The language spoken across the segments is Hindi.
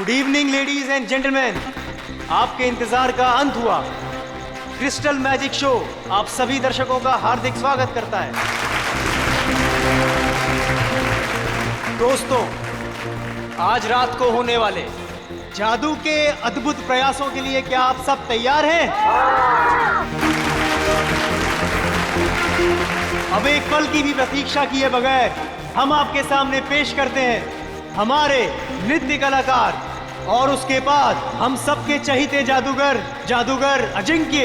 Good evening ladies and gentleman, आपके इंतजार का अंत हुआ। क्रिस्टल मैजिक शो आप सभी दर्शकों का हार्दिक स्वागत करता है। दोस्तों, आज रात को होने वाले जादू के अद्भुत प्रयासों के लिए क्या आप सब तैयार हैं? अब एक पल की भी प्रतीक्षा किए बगैर हम आपके सामने पेश करते हैं हमारे नृत्य कलाकार और उसके बाद हम सबके चहीते जादूगर अजिंक्य।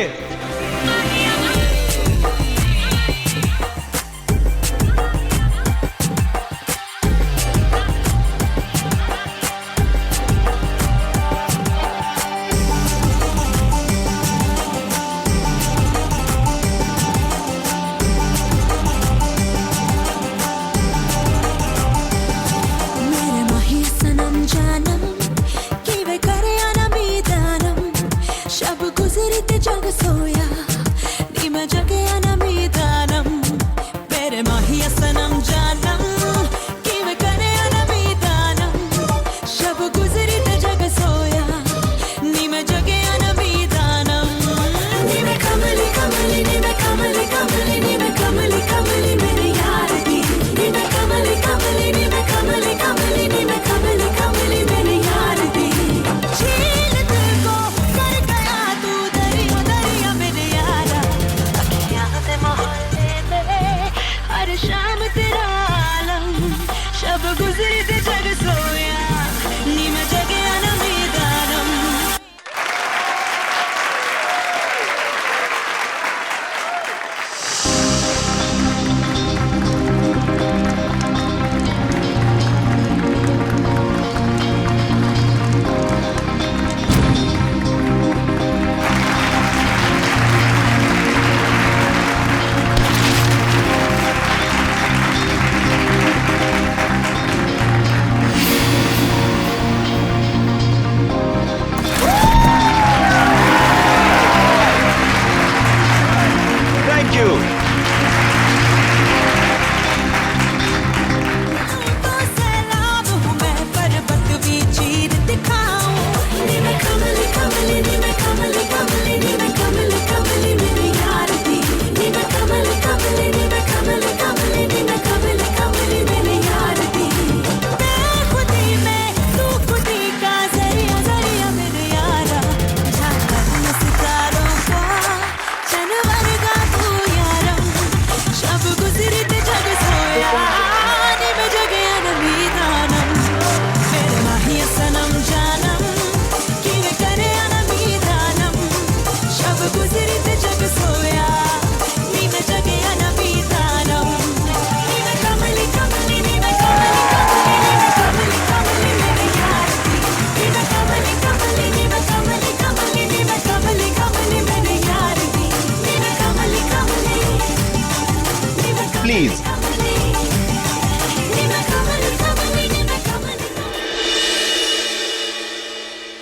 प्लीज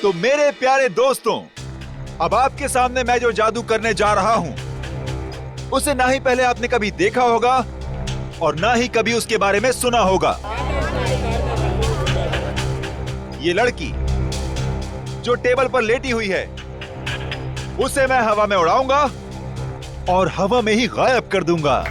तो मेरे प्यारे दोस्तों, अब आपके सामने मैं जो जादू करने जा रहा हूं उसे ना ही पहले आपने कभी देखा होगा और ना ही कभी उसके बारे में सुना होगा। ये लड़की जो टेबल पर लेटी हुई है उसे मैं हवा में उड़ाऊंगा और हवा में ही गायब कर दूंगा।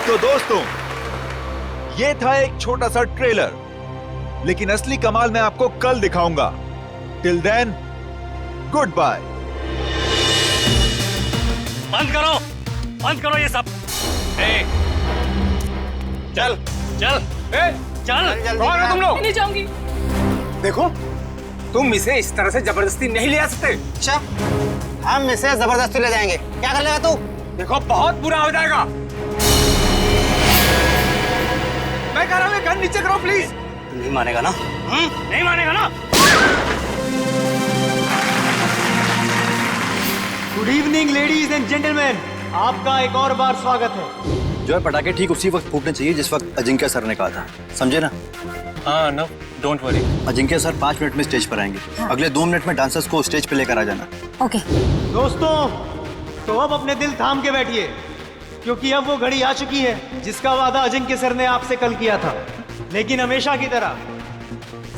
तो दोस्तों, ये था एक छोटा सा ट्रेलर, लेकिन असली कमाल मैं आपको कल दिखाऊंगा। Till then, goodbye. बंद करो ये सब। चल चल चल, कौन हो तुम लोग? नहीं जाऊंगी। देखो, तुम इसे इस तरह से जबरदस्ती नहीं ले आ सकते। अच्छा, हम इसे जबरदस्ती ले जाएंगे। क्या कर लेगा तू? देखो, बहुत बुरा हो जाएगा। कान नीचे करो प्लीज। नहीं मानेगा ना? नहीं मानेगा ना? Good evening ladies and gentleman, आपका एक और बार स्वागत है। जो है पटाखे ठीक उसी वक्त फूटने चाहिए जिस वक्त अजिंक्य सर ने कहा था, समझे ना? हाँ no don't worry. Ajinkya sir 5 minute में स्टेज पर आएंगे। अगले 2 मिनट में डांसर्स को स्टेज पे लेकर आ जाना। ओके। दोस्तों, तो अब अपने दिल थाम के बैठिए, क्योंकि अब वो घड़ी आ चुकी है जिसका वादा अजिंक्य सर ने आपसे कल किया था। लेकिन हमेशा की तरह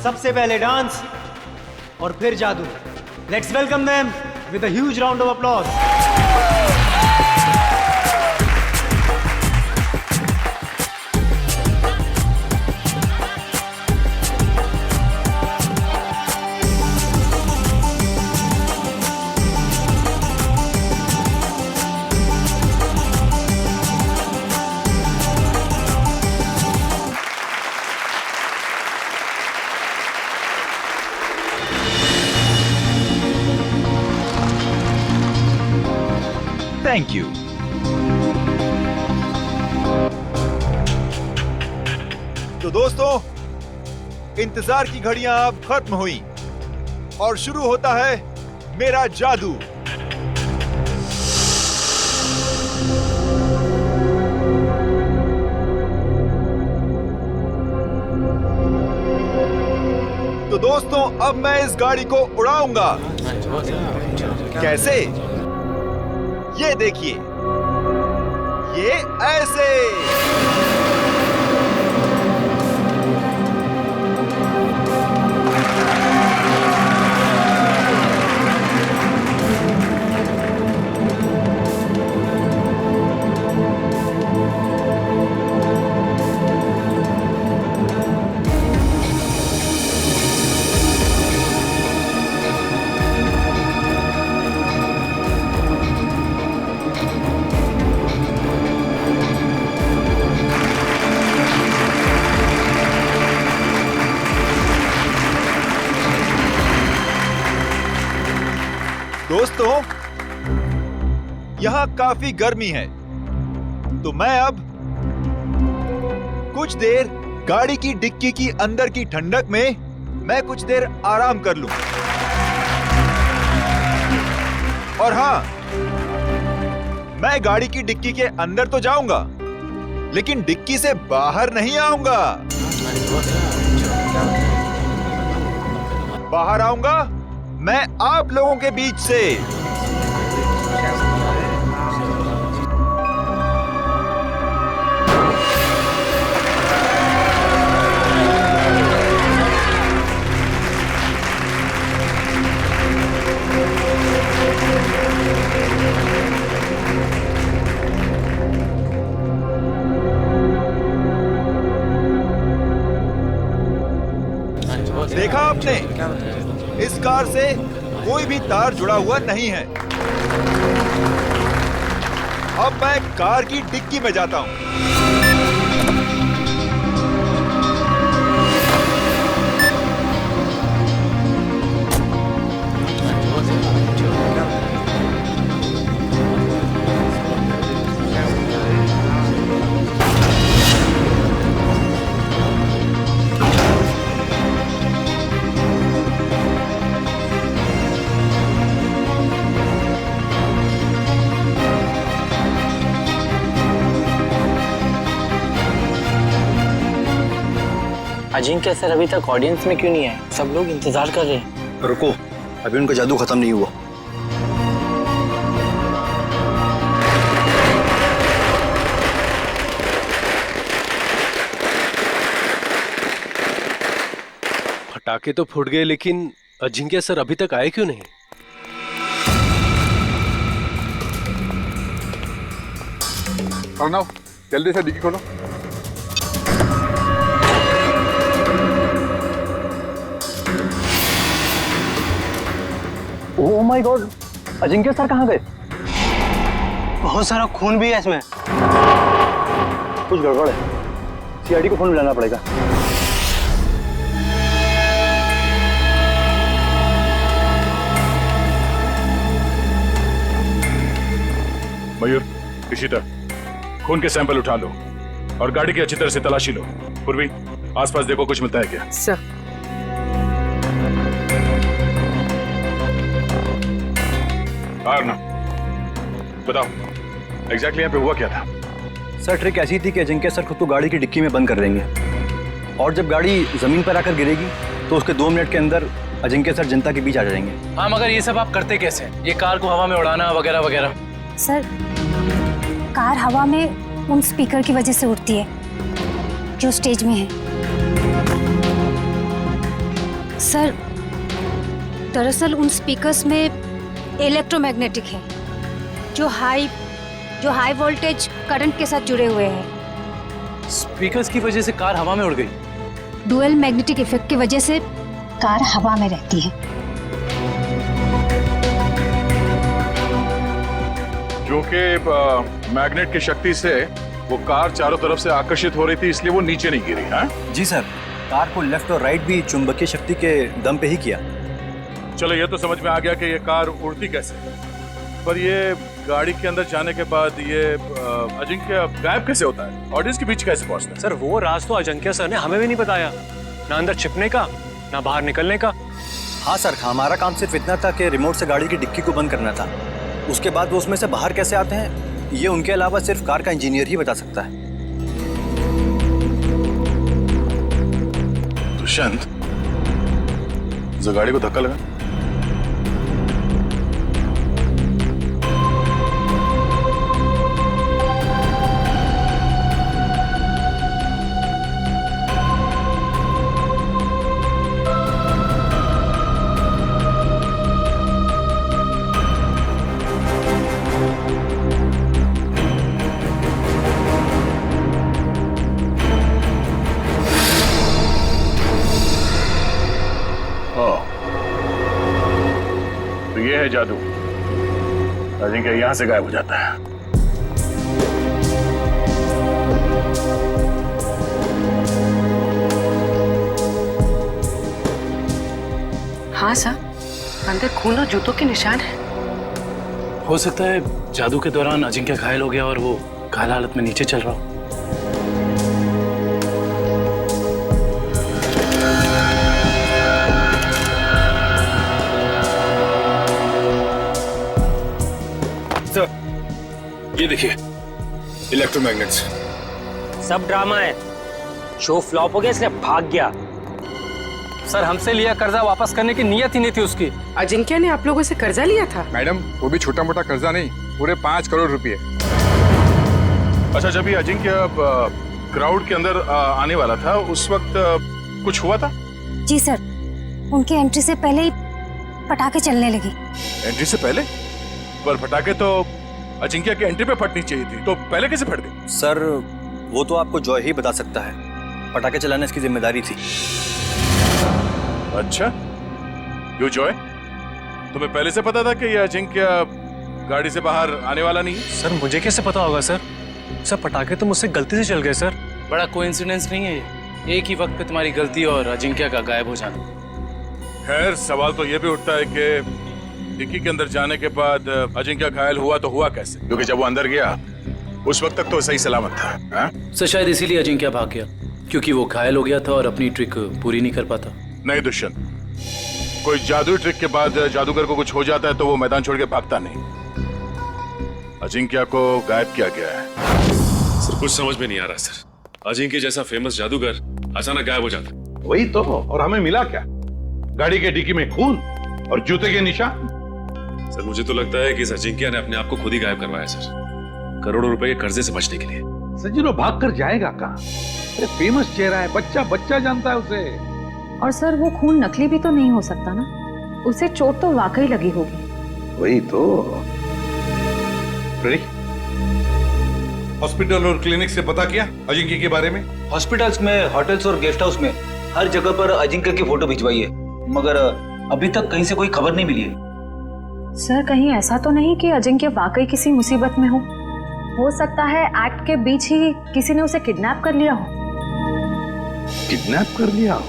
सबसे पहले डांस और फिर जादू। Let's welcome them with a huge round of applause. Thank you. तो दोस्तों, इंतजार की घड़ियां अब खत्म हुई और शुरू होता है मेरा जादू। तो दोस्तों, अब मैं इस गाड़ी को उड़ाऊंगा। कैसे? ये देखिए, ये ऐसे। दोस्तों, यहां काफी गर्मी है, तो मैं अब कुछ देर गाड़ी की डिक्की की अंदर की ठंडक में मैं कुछ देर आराम कर लूं। और हां, मैं गाड़ी की डिक्की के अंदर तो जाऊंगा, लेकिन डिक्की से बाहर नहीं आऊंगा। बाहर आऊंगा मैं आप लोगों के बीच से। देखा आपने, इस कार से कोई भी तार जुड़ा हुआ नहीं है। अब मैं कार की डिक्की में जाता हूं। अजिंक्य सर अभी तक ऑडियंस में क्यों नहीं है? सब लोग इंतजार कर रहे हैं। रुको, अभी उनका जादू खत्म नहीं हुआ। पटाखे तो फूट गए, लेकिन अजिंक्य सर अभी तक आए क्यों नहीं? अर्णव, जल्दी से डिक्की खोलो। Oh my God, Ajinkya sir कहाँ गए? बहुत सारा खून भी है इसमें। कुछ गड़बड़ है, सीआईडी को फोन मिलाना पड़ेगा। मयूर, इशिता, खून के सैंपल उठा लो और गाड़ी की अच्छी तरह से तलाशी लो। पूर्वी, आसपास देखो कुछ मिलता है क्या। सर बताओ एग्जैक्टली यहाँ पे हुआ क्या था। सर ट्रिक ऐसी थी कि अजिंक्य सर खुद को गाड़ी की डिक्की में बंद कर देंगे और जब गाड़ी जमीन पर आकर गिरेगी तो उसके 2 मिनट के अंदर अजिंक्य सर जनता के बीच आ जाएंगे। हाँ मगर ये सब आप करते कैसे, ये कार को हवा में उड़ाना वगैरह वगैरह। सर कार हवा में उन स्पीकर की वजह से उड़ती है जो स्टेज में है। सर दरअसल उन स्पीकर्स में इलेक्ट्रोमैग्नेटिक है जो हाई वोल्टेज करंट के साथ जुड़े हुए हैं। स्पीकर्स की वजह से कार हवा में उड़ गई। डुअल मैग्नेटिक इफेक्ट की वजह से कार हवा में रहती है। जो कि मैग्नेट की शक्ति से वो कार चारों तरफ से आकर्षित हो रही थी, इसलिए वो नीचे नहीं गिरी। हाँ जी सर, कार को लेफ्ट और राइट भी चुंबकीय शक्ति के दम पे ही किया। चलो ये तो समझ में आ गया कि ये कार उड़ती कैसे, पर ये गाड़ी के अंदर जाने के बाद ये अजिंक्य गायब कैसे होता है, ऑडियंस के बीच कैसे पहुंचता है। सर वो राज तो अजिंक्य सर ने हमें भी नहीं बताया, ना अंदर छिपने का ना बाहर निकलने का। हाँ सर, हमारा काम सिर्फ इतना था कि रिमोट से गाड़ी की डिक्की को बंद करना था। उसके बाद वो उसमें से बाहर कैसे आते हैं ये उनके अलावा सिर्फ कार का इंजीनियर ही बता सकता है। दुष्यंत, जो गाड़ी को धक्का लगा। ये है जादू, अजिंक्य यहां से गायब हो जाता है। हाँ सर, अंदर खून और जूतों के निशान है। हो सकता है जादू के दौरान अजिंक्य घायल हो गया और वो घायल हालत में नीचे चल रहा हो। ये देखिए इलेक्ट्रोमैग्नेट्स। सब ड्रामा है, शो फ्लॉप हो गया इसलिए भाग गया। सर हमसे लिया कर्जा वापस करने की नीयत ही नहीं थी उसकी। अजिंक्य ने आप लोगों से कर्जा लिया था? मैडम वो भी छोटा मोटा कर्जा नहीं, पूरे 5 करोड़ रुपए। अच्छा, जब ये अजिंक्य क्राउड के अंदर आने वाला था उस वक्त कुछ हुआ था? जी सर, उनके एंट्री से पहले ही पटाखे चलने लगे। एंट्री से पहले? पर पटाखे तो अजिंक्य के एंट्री पे फटनी चाहिए थी, तो पहले कैसे फट गई? सर वो तो आपको जॉय ही बता सकता है, पटाखे चलाने इसकी जिम्मेदारी थी। अच्छा, यो जॉय, तुम्हें पहले से पता था कि ये अजिंक्य गाड़ी से बाहर आने वाला नहीं है? सर मुझे कैसे पता होगा सर? सर पटाखे तो मुझसे गलती से चल गए सर। बड़ा कोइंसिडेंस नहीं है ये, एक ही वक्त पे तुम्हारी गलती और अजिंक्य का गायब हो जाना। खैर सवाल तो ये भी उठता है कि डिक्की के अंदर जाने के बाद अजिंक्य घायल हुआ तो हुआ कैसे, क्योंकि जब वो अंदर गया उस वक्त तक तो सही सलामत था। सर शायद इसीलिए अजिंक्य भाग गया, क्योंकि वो घायल हो गया था और अपनी ट्रिक पूरी नहीं कर पाता। नहीं दुष्यंत, कोई जादुई ट्रिक के बाद जादूगर को कुछ हो जाता है तो वो मैदान छोड़ के भागता नहीं। अजिंक्य को गायब किया गया है। सर कुछ समझ में नहीं आ रहा सर, अजिंक्य जैसा फेमस जादूगर अचानक गायब हो जाता। वही तो, और हमें मिला क्या? गाड़ी के डिक्की में खून और जूते के निशान। सर मुझे तो लगता है कि इस अजिंक्य ने अपने आप को खुद ही गायब करवाया सर, करोड़ों रुपए के कर्जे से बचने के लिए। सजीरो भाग कर जाएगा कहाँ? फेमस चेहरा है, बच्चा जानता है उसे। और सर वो खून नकली भी तो नहीं हो सकता ना, उसे चोट तो वाकई लगी होगी। वही तो। हॉस्पिटल और क्लिनिक से पता किया अजिंक्य के बारे में? हॉस्पिटल्स में, होटल्स और गेस्ट हाउस में हर जगह पर अजिंक्य की फोटो भिजवाई है, मगर अभी तक कहीं से कोई खबर नहीं मिली है। सर कहीं ऐसा तो नहीं कि अजिंक्य वाकई किसी मुसीबत में हो सकता है एक्ट के बीच ही किसी ने उसे किडनैप कर लिया हो। किडनैप कर लिया हो?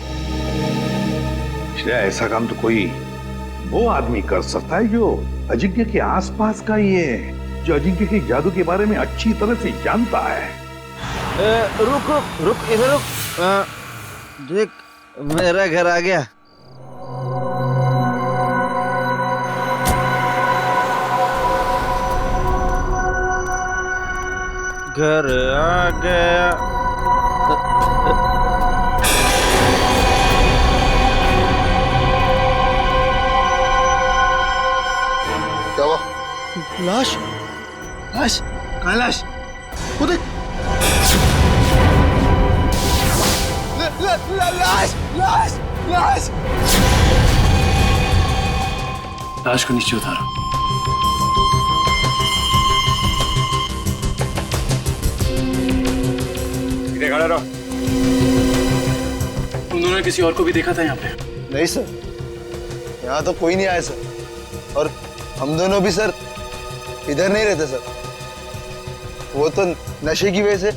ऐसा काम तो कोई वो आदमी कर सकता है जो अजिंक्य के आसपास का ही है, जो अजिंक्य के जादू के बारे में अच्छी तरह से जानता है। रुक इधर रुक। देख मेरा घर आ गया। घर आ गया। क्या हुआ? लाश लाश कहाँ लाश? वो देख लाश लाश लाश। लाश को नीचे उतारो। खड़ा रहो। तुम दोनों ने किसी और को भी देखा था यहाँ पे? नहीं सर, यहाँ तो कोई नहीं आया सर। और हम दोनों भी सर इधर नहीं रहते सर। वो तो नशे की वजह से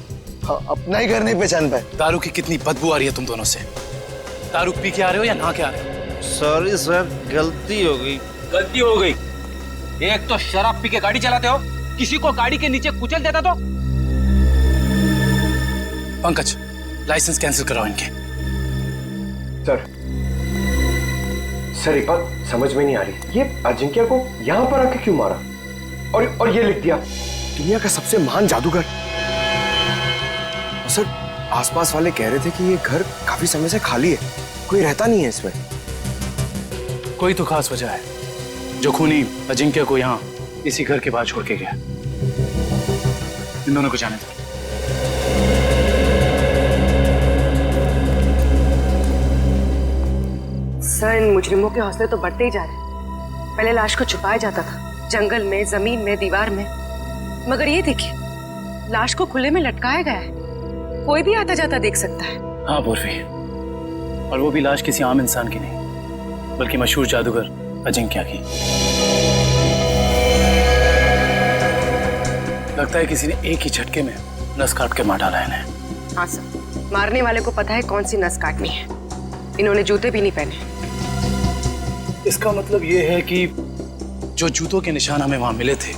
अपना ही घर नहीं पहचान पाए। दारू की कितनी बदबू आ रही है तुम दोनों से। दारू पी के आ रहे हो या नहा के आ रहे हो? सॉरी सर, गलती हो गई। गलती हो गई? एक तो शराब पी के गाड़ी चलाते हो, किसी को गाड़ी के नीचे कुचल देता तो। पंकज, लाइसेंस कैंसिल कराओ इनके। सर एक बात समझ में नहीं आ रही, ये अजिंक्य को यहाँ पर आके क्यों मारा? और ये लिख दिया दुनिया का सबसे महान जादूगर। और सर आसपास वाले कह रहे थे कि ये घर काफी समय से खाली है, कोई रहता नहीं है इसमें। कोई तो खास वजह है जो खूनी अजिंक्य को यहाँ इसी घर के बाहर छोड़ के गया। इन दोनों को जाने दो। सर, इन मुजरिमों के हौसले तो बढ़ते ही जा रहे हैं। पहले लाश को छुपाया जाता था, जंगल में, जमीन में, दीवार में, मगर ये देखिए लाश को खुले में लटकाया गया है। कोई भी आता जाता देख सकता है। हाँ पूर्वी, और वो भी लाश किसी आम इंसान की नहीं, बल्कि मशहूर जादूगर अजिंक्य की। लगता है किसी ने एक ही झटके में नस काट के मार डाला इन्हें। हाँ सर, मारने वाले को पता है कौन सी नस काटनी है। इन्होंने जूते भी नहीं पहने। इसका मतलब ये है कि जो जूतों के निशान हमें वहां मिले थे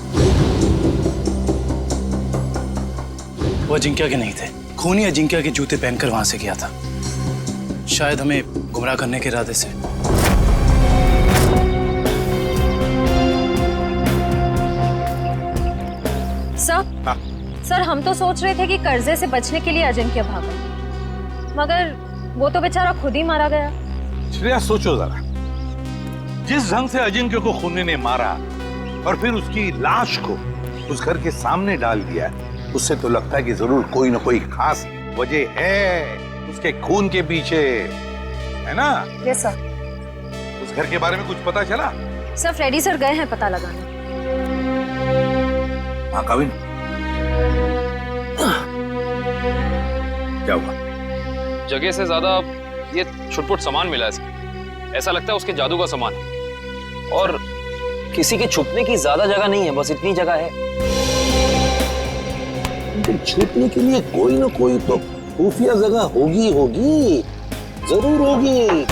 वो अजिंक्य के नहीं थे। खूनी अजिंक्य के जूते पहनकर वहां से गया था, शायद हमें गुमराह करने के इरादे से। सर हम तो सोच रहे थे कि कर्जे से बचने के लिए अजिंक्य भागा, मगर वो तो बेचारा खुद ही मारा गया। श्रेया सोचो जरा, जिस ढंग से अजिंक्य को खूनी ने मारा और फिर उसकी लाश को उस घर के सामने डाल दिया, उससे तो लगता है कि जरूर कोई ना कोई खास वजह है उसके खून के पीछे, है ना? Yes sir. उस घर के बारे में कुछ पता चला? सर फ्रेडी सर गए हैं पता लगाने। हाँ कविन, क्या हुआ? जगह से ज्यादा ये छुटपुट सामान मिला है। ऐसा लगता है उसके जादू का सामान है, और किसी के छुपने की ज्यादा जगह नहीं है, बस इतनी जगह है। छुपने के लिए कोई ना कोई तो खुफिया जगह होगी होगी, जरूर होगी।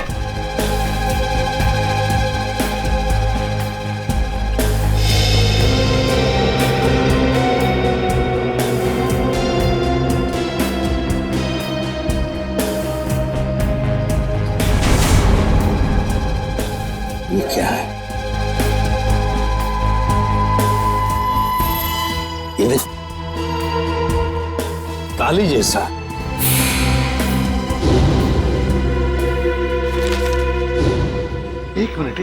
ये क्या है? ये ताली जैसा। एक मिनट।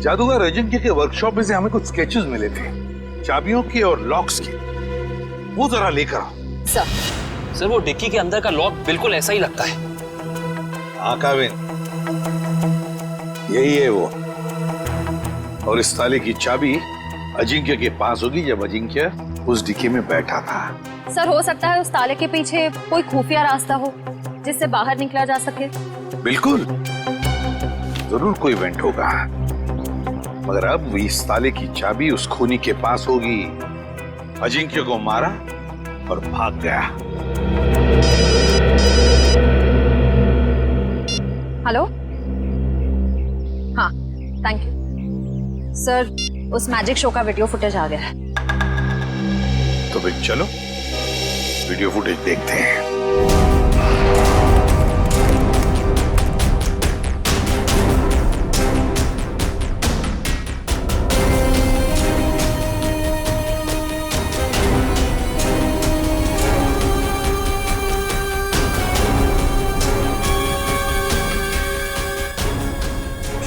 जादूगर अजिंक्य के वर्कशॉप में से हमें कुछ स्केचेस मिले थे, चाबियों के और लॉक्स के। वो जरा लेकर आओ। सर वो डिक्की के अंदर का लॉक बिल्कुल ऐसा ही लगता है। हाँ काविन, यही है वो। और इस ताले की चाबी अजिंक्य के पास होगी जब अजिंक्य उस डिक्की में बैठा था। सर हो सकता है उस ताले के पीछे कोई खुफिया रास्ता हो जिससे बाहर निकला जा सके। बिल्कुल, जरूर कोई इवेंट होगा, मगर अब इस ताले की चाबी उस खूनी के पास होगी। अजिंक्य को मारा और भाग गया। हेलो, हाँ थैंक यू सर। उस मैजिक शो का वीडियो फुटेज आ गया है। तो फिर चलो वीडियो फुटेज देखते हैं।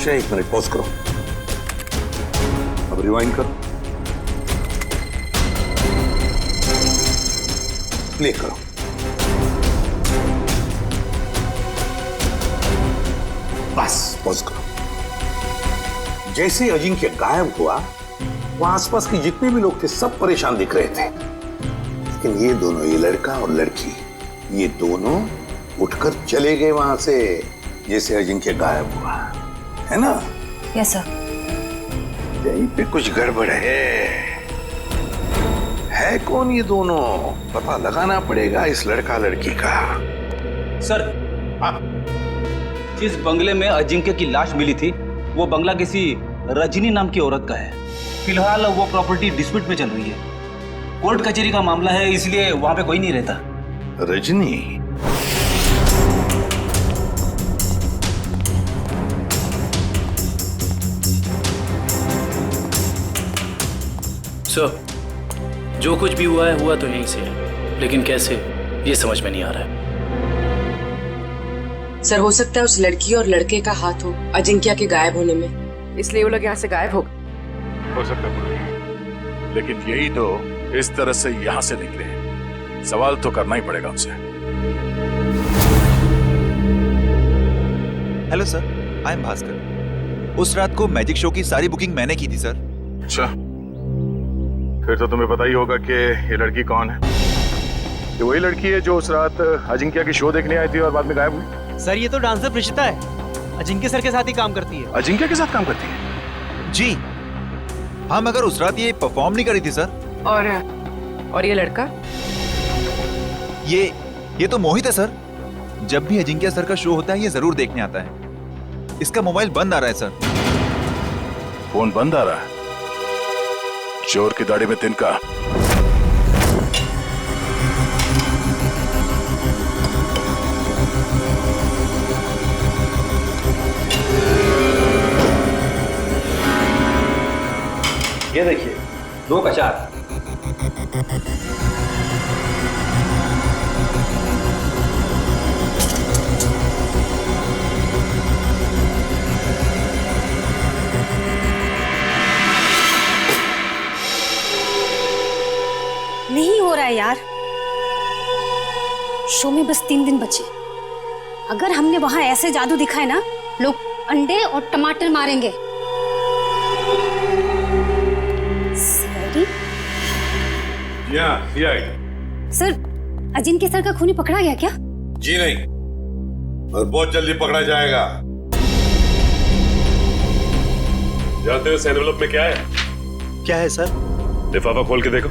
अच्छा 1 मिनट पॉज करो, अब रिवाइंड करो, प्ले करो। बस पॉज करो। जैसे अजिंक्य गायब हुआ, वहां आसपास के जितने भी लोग थे सब परेशान दिख रहे थे, लेकिन ये दोनों, ये लड़का और लड़की, ये दोनों उठकर चले गए वहां से जैसे अजिंक्य गायब हुआ, है ना? Yes sir. यहीं पे कुछ गड़बड़ है कौन ये दोनों? पता लगाना पड़ेगा इस लड़का लड़की का। सर, जिस बंगले में अजिंक्य की लाश मिली थी वो बंगला किसी रजनी नाम की औरत का है। फिलहाल वो प्रॉपर्टी डिस्प्यूट में चल रही है, कोर्ट कचहरी का मामला है, इसलिए वहां पे कोई नहीं रहता। रजनी? सर, जो कुछ भी हुआ है हुआ तो यहीं से है, लेकिन कैसे ये समझ में नहीं आ रहा है। सर, हो सकता है उस लड़की और लड़के का हाथ हो अजिंक्य के गायब होने में, इसलिए वो लोग यहाँ से गायब हो सकता है, लेकिन यही तो इस तरह से यहाँ से निकले, सवाल तो करना ही पड़ेगा उनसे। Hello sir, I am Bhaskar. उस रात को मैजिक शो की सारी बुकिंग मैंने की थी सर। अच्छा, फिर तो तुम्हें पता ही होगा कि ये लड़की कौन है। ये वही लड़की है जो उस रात अजिंक्य की शो देखने आई थी और बाद में गायब हुई। सर, ये तो डांसर प्रिशिता है, अजिंक्य सर के साथ ही काम करती है। अजिंक्य के साथ काम करती है? जी हाँ, मगर उस रात ये परफॉर्म नहीं करी थी सर। और ये लड़का? ये तो मोहित है सर। जब भी अजिंक्य सर का शो होता है ये जरूर देखने आता है। इसका मोबाइल बंद आ रहा है सर। फोन बंद आ रहा है? चोर की दाढ़ी में तिनका। ये देखिए, 2 का 4। नहीं हो रहा है यार, शो में बस 3 दिन बचे। अगर हमने वहां ऐसे जादू दिखाए ना, लोग अंडे और टमाटर मारेंगे। सर, अजिंक्य सर का खूनी पकड़ा गया क्या? जी नहीं, और बहुत जल्दी पकड़ा जाएगा। जानते हो इस एनवेलप में क्या है? क्या है सर? लिफाफा खोल के देखो।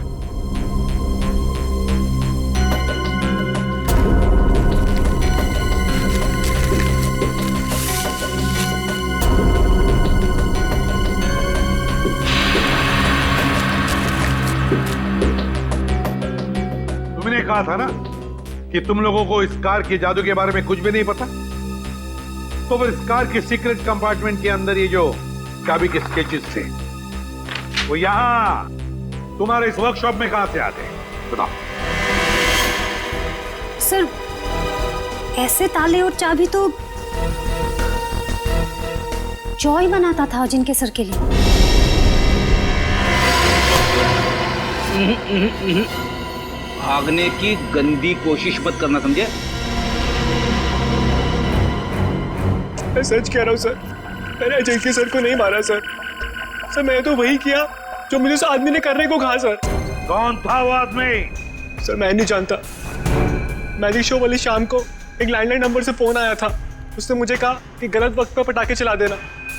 तुमने कहा था ना कि तुम लोगों को इस कार के जादू के बारे में कुछ भी नहीं पता, तो फिर इस कार के सीक्रेट कंपार्टमेंट के अंदर ये जो चाबी के स्केचेस थे वो यहां तुम्हारे इस वर्कशॉप में कहां से आते हैं? बताओ। सर, ऐसे ताले और चाबी तो जॉय बनाता था अजिंक्य सर के लिए। भागने की गंदी कोशिश मत करना, समझे? मैं सच कह रहा हूँ सर, मैंने अजिंक्य सर को नहीं मारा सर। सर, मैं तो वही किया जो मुझे उस आदमी ने करने को कहा सर। कौन था वो आदमी? सर, मैं नहीं जानता। मैजिक शो वाली शाम को एक लैंडलाइन नंबर से फोन आया था। उसने मुझे कहा कि गलत वक्त पर पटाखे चला देना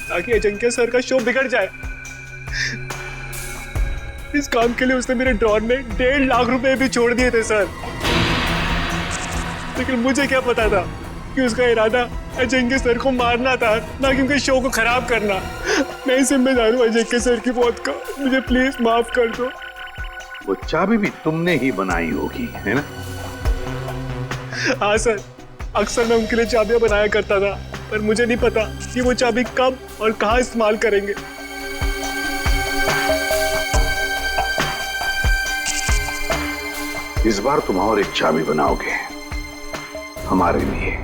ताकि अजिंक्य सर का शो बिगड़ जाए। इस काम के लिए उसने मेरे ड्रॉर में 1.5 लाख रुपए भी छोड़ दिए थे सर। लेकिन मुझे क्या पता था कि उसका इरादा अजिंक्य सर को मारना था, ना कि उनके शो को खराब करना। मैं जिम्मेदार हूँ अजिंक्य सर की मौत का, मुझे प्लीज माफ कर दो। वो चाबी भी तुमने ही बनाई होगी, है ना? हाँ सर, अक्सर मैं उनके लिए चाबियां बनाया करता था, पर मुझे नहीं पता कि वो चाबी कब और कहाँ इस्तेमाल करेंगे। इस बार तुम और एक चाबी बनाओगे हमारे लिए।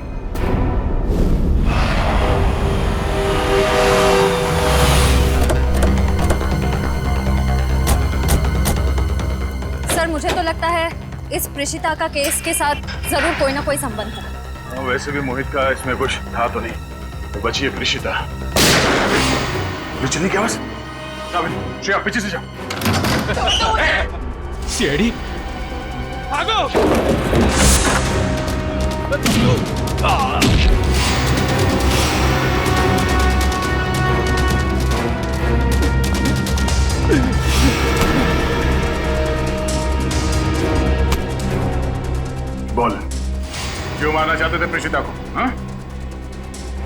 सर मुझे तो लगता है इस प्रिशिता का केस के साथ जरूर कोई ना कोई संबंध है। वैसे भी मोहित का इसमें कुछ था तो नहीं, तो बची है प्रिशिता। चलने की आवाज, श्रेया पीछे से जाओ। सीआईडी भागो। बोल, क्यों मारना चाहते थे प्रिशिता को? हाँ?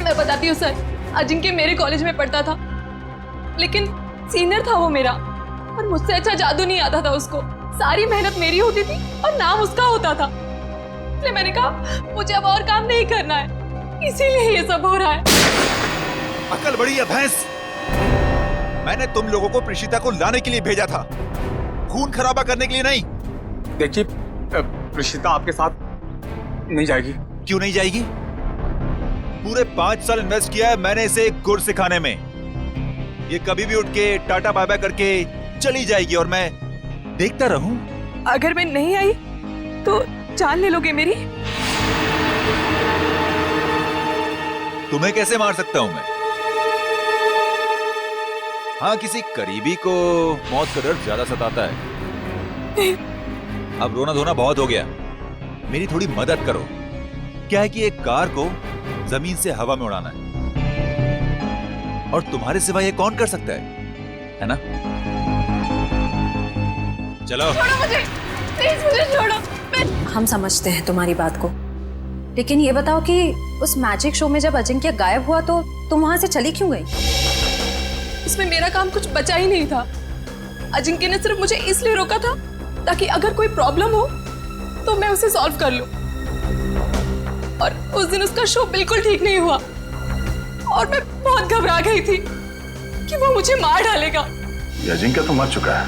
मैं बताती हूँ सर, अजिंक्य मेरे कॉलेज में पढ़ता था, लेकिन सीनियर था वो मेरा, और मुझसे अच्छा जादू नहीं आता था उसको। सारी मेहनत मेरी होती थी और नाम उसका होता था। इसलिए मैंने कहा मुझे अब और काम नहीं करना है, इसीलिए ये सब हो रहा है। अकल बड़ी है भैंस। मैंने तुम लोगों को प्रिशिता को लाने के लिए भेजा था, खून खराबा करने के लिए नहीं। देखिए, प्रिशिता आपके साथ नहीं जाएगी। क्यों नहीं जाएगी? पूरे 5 साल इन्वेस्ट किया है मैंने इसे गुर सिखाने में। ये कभी भी उठ के टाटा बाय बाय करके चली जाएगी और मैं देखता रहूं। अगर मैं नहीं आई तो जान ले लोगे मेरी? तुम्हें कैसे मार सकता हूं मैं? हाँ, किसी करीबी को मौत का डर ज्यादा सताता है। अब रोना धोना बहुत हो गया, मेरी थोड़ी मदद करो। क्या है कि एक कार को जमीन से हवा में उड़ाना है, और तुम्हारे सिवा ये कौन कर सकता है ना? चलो छोड़ो मुझे, प्लीज मुझे छोड़ो। हम समझते हैं तुम्हारी बात को, लेकिन ये बताओ कि उस मैजिक शो में जब अजिंक्य गायब हुआ तो तुम वहां से चली क्यों गई? इसमें मेरा काम कुछ बचा ही नहीं था। अजिंक्य ने सिर्फ मुझे इसलिए रोका था ताकि अगर कोई प्रॉब्लम हो तो मैं उसे सॉल्व कर लूं। और उस दिन उसका शो बिल्कुल ठीक नहीं हुआ और मैं बहुत घबरा गई थी कि वो मुझे मार डालेगा। ये अजिंक्य तो मर चुका है,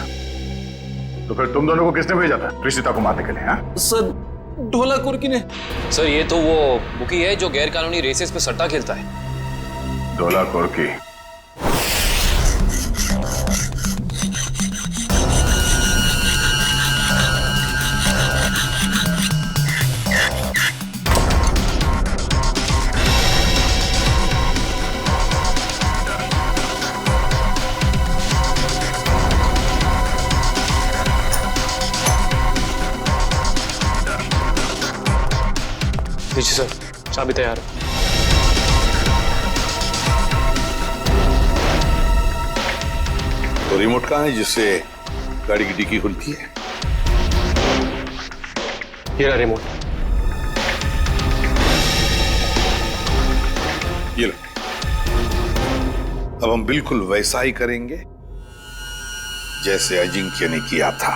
तो फिर तुम दोनों को किसने भेजा था प्रिशिता को मारने के लिए? हाँ? सर, ढोला कुर्की ने। सर, ये तो वो बुकी है जो गैर कानूनी रेसेस पे सट्टा खेलता है। ढोला कुर्की? जी सर, चाबी तैयार है। तो रिमोट कहाँ है जिससे गाड़ी की डिक्की खुलती है? ये रहा रिमोट। ये लो। अब हम बिल्कुल वैसा ही करेंगे जैसे अजिंक्य ने किया था।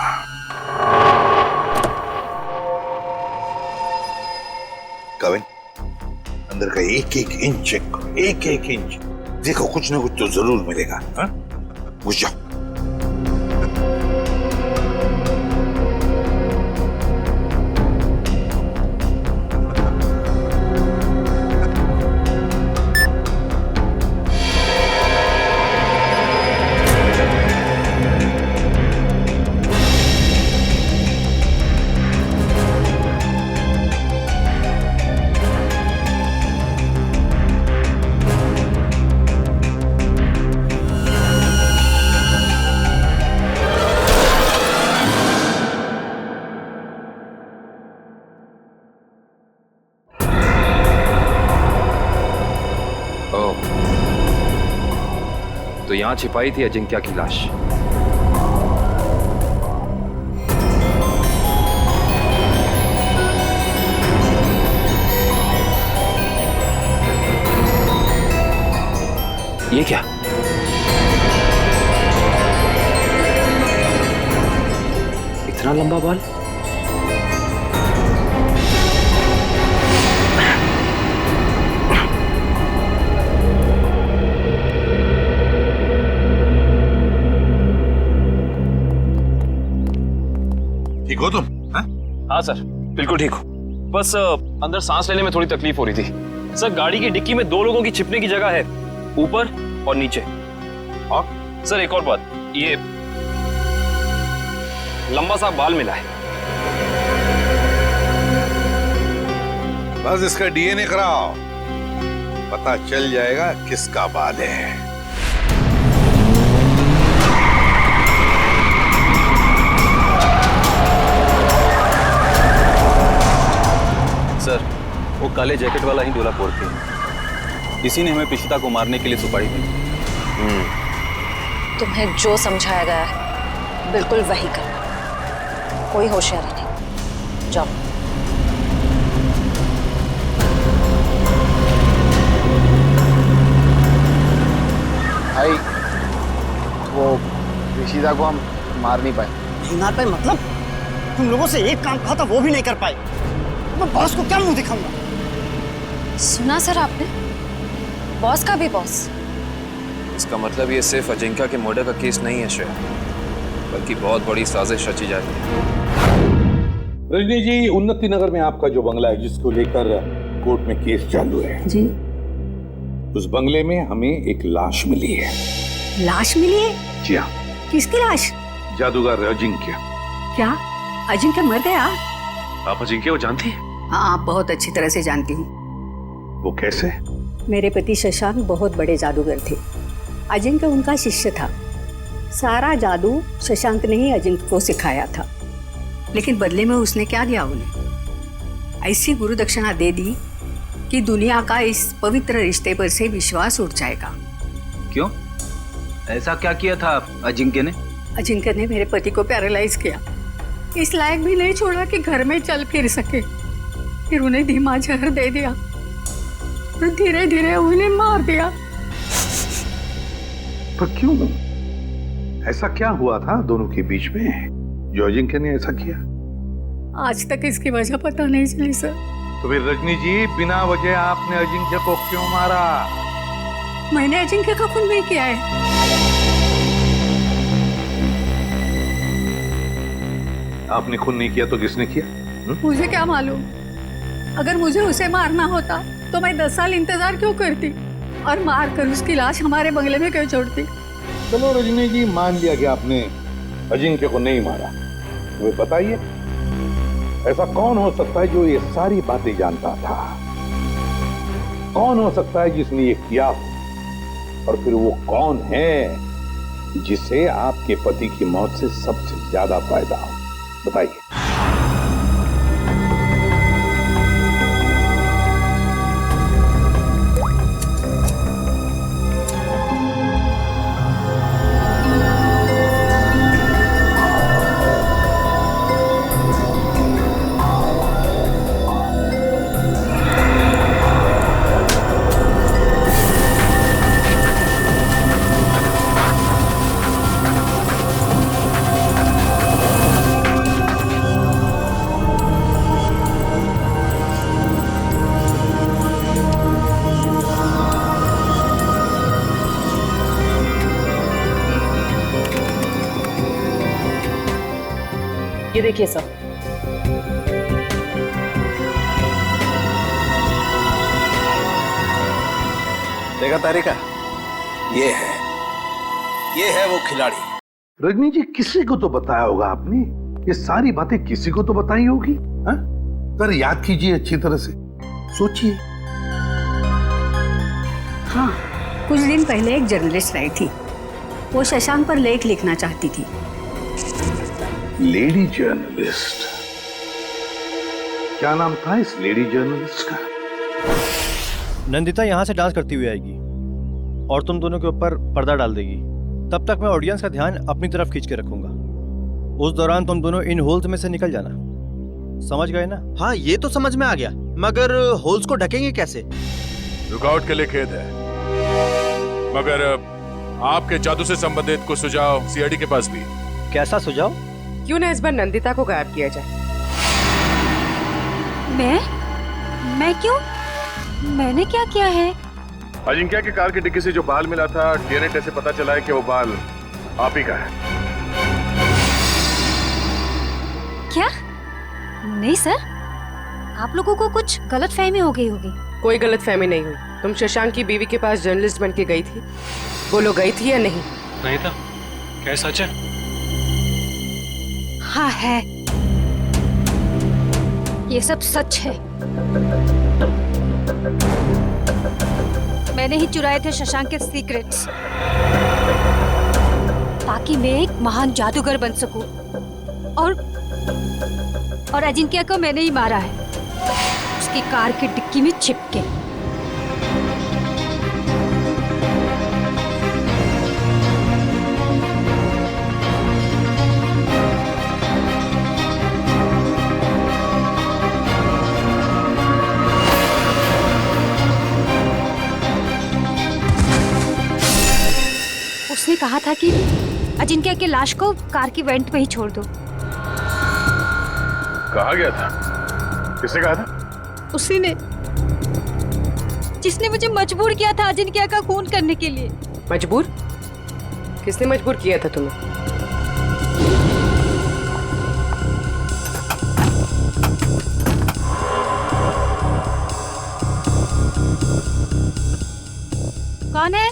कविन, अंदर का एक एक इंच चेक करो, एक एक इंच। देखो, कुछ ना कुछ तो जरूर मिलेगा। हाँ? घुस जाओ। तो यहां छिपाई थी अजिंक्य की लाश। ये क्या? इतना लंबा बाल? ठीक हो तुम? हाँ सर, बिल्कुल ठीक हो। बस अंदर सांस लेने में थोड़ी तकलीफ हो रही थी। सर, गाड़ी की डिक्की में 2 लोगों की छिपने की जगह है, ऊपर और नीचे। और सर, एक और बात, लंबा सा बाल मिला है। बस इसका डीएनए कराओ, पता चल जाएगा किसका बाल है। सर, वो काले जैकेट वाला ही दूल्हा पोर्ती है। इसी ने हमें पिशिता को मारने के लिए सुपारी दी। तुम्हें जो समझाया गया है बिल्कुल वही करना, कोई होशियारी नहीं। जाओ। भाई वो ऋषिदा को हम मार नहीं पाए। नहीं मार पाए मतलब? तुम लोगों से एक काम कहा था वो भी नहीं कर पाए। मैं बॉस को क्या मुंह दिखाऊंगा? सुना सर आपने, बॉस का भी बॉस। इसका मतलब ये सिर्फ अजिंक्या के मर्डर का केस नहीं है श्रेया, बल्कि बहुत बड़ी साजिश रची जा रही है। रजनी जी, उन्नति नगर में आपका जो बंगला है जिसको लेकर कोर्ट में केस चालू है जी, उस बंगले में हमें एक लाश मिली है। लाश मिली है? जी हाँ। किसकी लाश? जादूगर अजिंक्य। क्या अजिंक्य मर गया? आप अजिंक्य को जानती हैं? हाँ, बहुत अच्छी तरह से जानती हूँ। वो कैसे? मेरे पति शशांक बहुत बड़े जादूगर थे। अजिंक्य उनका शिष्य था। सारा जादू शशांक ने ही अजिंक्य को सिखाया था, लेकिन बदले में उसने क्या दिया उन्हें? ऐसी गुरु दक्षिणा दे दी कि दुनिया का इस पवित्र रिश्ते पर से विश्वास उठ जाएगा। क्यों? ऐसा क्या किया था अजिंक्य ने? अजिंक्य ने मेरे पति को पैरालाइज किया, इस लायक भी नहीं छोड़ा कि घर में चल फिर सके। फिर उन्हें धीमा जहर दे दिया और धीरे धीरे उन्हें मार दिया। पर क्यों? ऐसा क्या हुआ था दोनों के बीच में जो अजिंक्य ने ऐसा किया? आज तक इसकी वजह पता नहीं चली सर। तो फिर रजनी जी, बिना वजह आपने अजिंक्य को क्यों मारा? मैंने अजिंक्य का खून नहीं किया है। आपने खून नहीं किया तो किसने किया? मुझे क्या मालूम? अगर मुझे उसे मारना होता तो मैं 10 साल इंतजार क्यों करती और मार कर उसकी लाश हमारे बंगले में क्यों छोड़ती? चलो रजनी जी, मान लिया कि आपने अजिंक्य को नहीं मारा। मुझे बताइए, ऐसा कौन हो सकता है जो ये सारी बातें जानता था? कौन हो सकता है जिसने ये किया हो? और फिर वो कौन है जिसे आपके पति की मौत से सबसे ज्यादा फायदा हो? बताइए। ये देखिए सर। देखा तारिका? ये है वो खिलाड़ी। रजनी जी, किसी को तो बताया होगा आपने। ये सारी बातें किसी को तो बताई होगी। हाँ? पर याद कीजिए अच्छी तरह से, सोचिए। हाँ, कुछ दिन पहले एक जर्नलिस्ट आई थी। वो शशांक पर लेख लिखना चाहती थी। Lady journalist? क्या नाम था इस लेडी जर्नलिस्ट का? नंदिता यहाँ से डांस करती हुई आएगी और तुम दोनों के ऊपर पर्दा डाल देगी। तब तक मैं ऑडियंस का ध्यान अपनी तरफ खींच के रखूंगा। उस दौरान तुम दोनों इन होल्स में से निकल जाना। समझ गए ना? हाँ, ये तो समझ में आ गया, मगर होल्स को ढकेंगे कैसे? रुकावट के लिए खेद है, मगर आपके जादू से संबंधित कुछ सुझाव सीआईडी के पास भी। कैसा सुझाव? क्यों ना इस बार नंदिता को गायब किया जाए? मैं क्यों? मैंने क्या किया है? अजिंक्या की कार की डिक्की से जो बाल मिला था, डीएनए टेस्ट से पता चला है कि वो बाल आप ही का है। क्या? नहीं सर, आप लोगों को कुछ गलतफहमी हो गई होगी। कोई गलतफहमी नहीं हुई। तुम शशांक की बीवी के पास जर्नलिस्ट बन के गई थी, बोलो गई थी या नहीं? नहीं था। क्या सच है? हाँ है, ये सब सच है। मैंने ही चुराए थे शशांक के सीक्रेट्स ताकि मैं एक महान जादूगर बन सकूं। और अजिंक्य को मैंने ही मारा है, उसकी कार की डिक्की में छिप के। उसने कहा था कि अजिंक्य की लाश को कार की वेंट पे ही छोड़ दो। कहा गया था? किसने कहा था? उसी ने, जिसने मुझे मजबूर किया था अजिंक्य का खून करने के लिए। मजबूर? किसने मजबूर किया था तुम्हें? कौन है?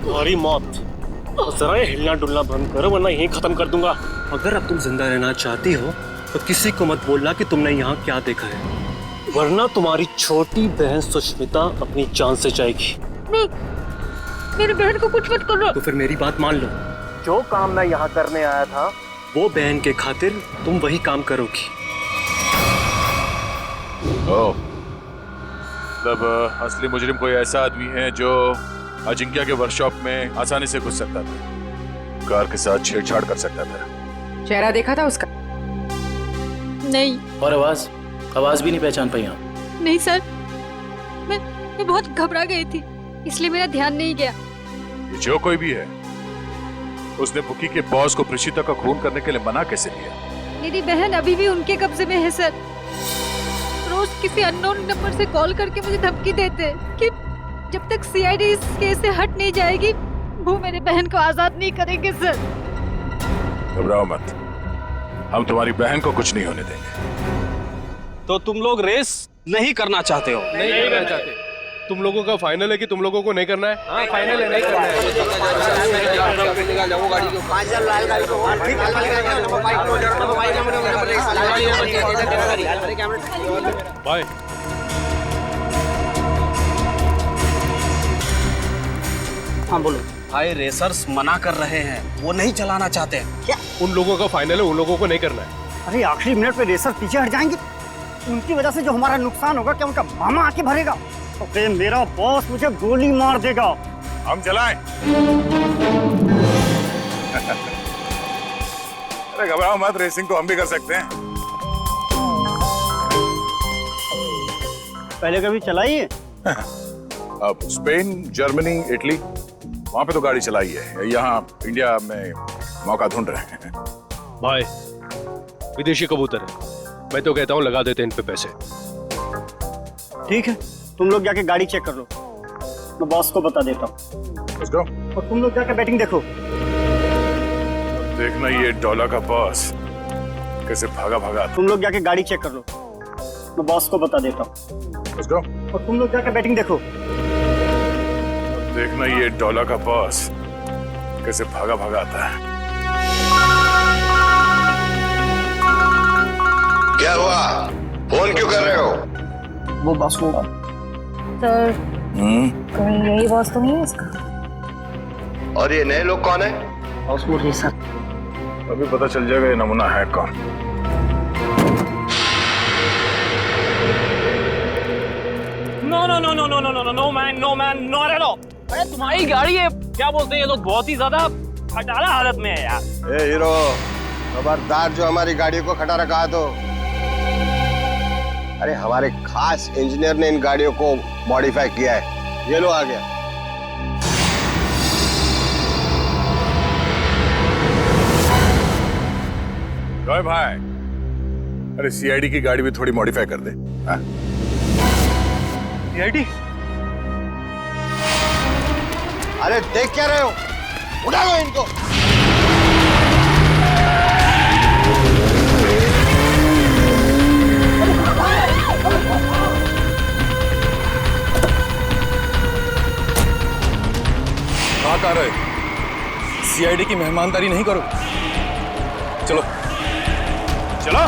तुम्हारी मौत। जरा ये हिलना डुलना बंद करो वरना यहीं खत्म कर दूंगा। अगर अब तुम जिंदा रहना चाहती हो तो किसी को मत बोलना कि तुमने यहाँ क्या देखा है, वरना तुम्हारी छोटी बहन सुष्मिता अपनी जान से जाएगी। नहीं, मेरी बहन को कुछ मत करो। तो फिर मेरी बात मान लो, जो काम मैं यहाँ करने आया था वो बहन के खातिर तुम वही काम करोगी। तब असली मुजरिम कोई ऐसा आदमी है जो अजिंक्य के वर्कशॉप में आसानी से घुस सकता था, कार के साथ छेड़छाड़ कर सकता था। चेहरा देखा था उसका? नहीं। और आवाज भी नहीं पहचान पाई आप? नहीं सर, मैं बहुत घबरा गई थी, इसलिए मेरा ध्यान नहीं गया। ये जो कोई भी है, उसने बुकी के बॉस को प्रीशिता का खून करने के लिए मना कैसे किया? मेरी बहन अभी भी उनके कब्जे में है सर। रोज किसी अननोन नंबर से कॉल करके मुझे धमकी देते कि जब तक सीआईडी इस केस से हट नहीं जाएगी वो मेरे बहन को आजाद नहीं करेंगे सर। घबराओ मत, हम तुम्हारी बहन को कुछ नहीं होने देंगे। तो तुम लोग रेस नहीं करना चाहते हो? नहीं करना चाहते। तुम लोगों का फाइनल है कि तुम लोगों को नहीं करना है? हाँ फाइनल है, नहीं करना है। बाय। हाँ बोलो। भाई रेसर्स मना कर रहे हैं, वो नहीं चलाना चाहते। क्या? उन लोगों का फाइनल है, उन लोगों को नहीं करना है। अरे आखिरी मिनट पे रेसर पीछे हट जाएंगे, उनकी वजह से जो हमारा नुकसान होगा क्या उनका मामा आके भरेगा? तो फिर मेरा बॉस मुझे गोली मार देगा। हम चलाएं? अरे घबराओ मत, रेसिंग तो हम भी कर सकते हैं। पहले कभी चलाई है? अब स्पेन, जर्मनी, इटली, वहां पे तो गाड़ी चलाई है। यहाँ इंडिया में मौका ढूंढ रहे हैं। भाई विदेशी कबूतर है, मैं तो कहता हूँ लगा देते हैं इन पे पैसे। ठीक है, तुम लोग जाके गाड़ी चेक कर लो, मैं बॉस को बता देता हूँ। Let's go. और तुम लोग जाके बैटिंग देखो। देखना ये डॉलर का बॉस कैसे भागा भागा। तुम लोग जाके गाड़ी चेक कर लो, मैं बॉस को बता देता हूँ। Let's go. और तुम लोग जाके बैटिंग देखो। देखना ये डॉलर का बॉस कैसे भागा भागा आता है। क्या हुआ? फोन क्यों कर रहे हो? वो बॉस को। सर कहीं यही बॉस तो नहीं है इसका? और ये नए लोग कौन है? बॉस वो रेसर। अभी पता चल जाएगा ये नमूना है कौन। No no no no no no no no man, no man, not at all. अरे तुम्हारी गाड़ी है, क्या बोलते हैं ये लोग, बहुत ही ज्यादा खटारा हालत में है यार। ए हीरो, खबरदार जो हमारी गाड़ी को खटा रखा है तो। अरे हमारे खास इंजीनियर ने इन गाड़ियों को मॉडिफाई किया है। ये लो आ गया। जॉय भाई, अरे सीआईडी की गाड़ी भी थोड़ी मॉडिफाई कर दे। सीआईडी? अरे देख क्या रहे हो, उड़ा लो इनको। सीआईडी की मेहमानदारी नहीं करो। चलो चलो।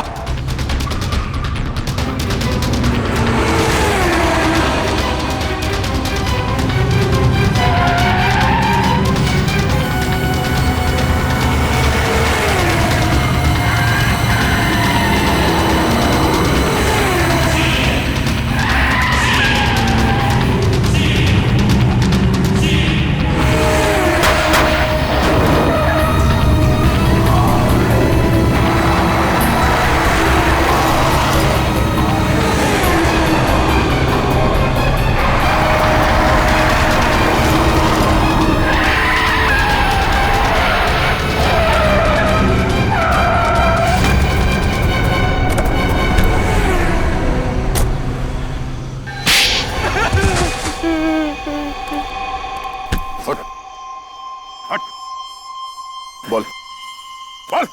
बोल बोल।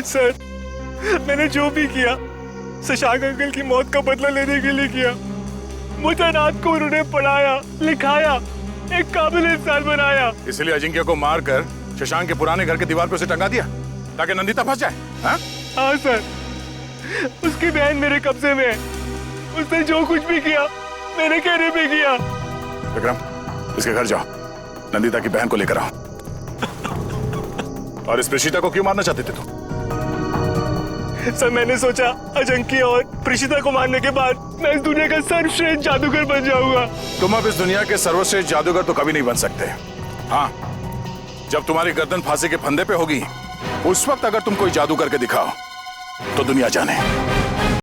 सर, मैंने जो भी किया शशांक अंकल की मौत का बदला लेने के लिए किया। मुझे अनाथ को उन्होंने पढ़ाया, लिखाया, एक काबिल इंसान बनाया। इसलिए अजिंक्य को मारकर शशांक के पुराने घर के दीवार पे उसे टंगा दिया ताकि नंदिता फंस जाए। हाँ सर, उसकी बहन मेरे कब्जे में है। उसने जो कुछ भी किया मेरे कहने पे किया। विक्रम, इसके घर जाओ, नंदिता की बहन को लेकर आओ। और इस प्रीशिता को क्यों मारना चाहते थे तुम? सर, मैंने सोचा अजिंक्य और प्रीशिता को मारने के बाद मैं इस दुनिया का सर्वश्रेष्ठ जादूगर बन जाऊंगा। तुम अब इस दुनिया के सर्वश्रेष्ठ जादूगर तो कभी नहीं बन सकते। हाँ, जब तुम्हारी गर्दन फांसी के फंदे पे होगी, उस वक्त अगर तुम कोई जादू करके दिखाओ तो दुनिया जाने।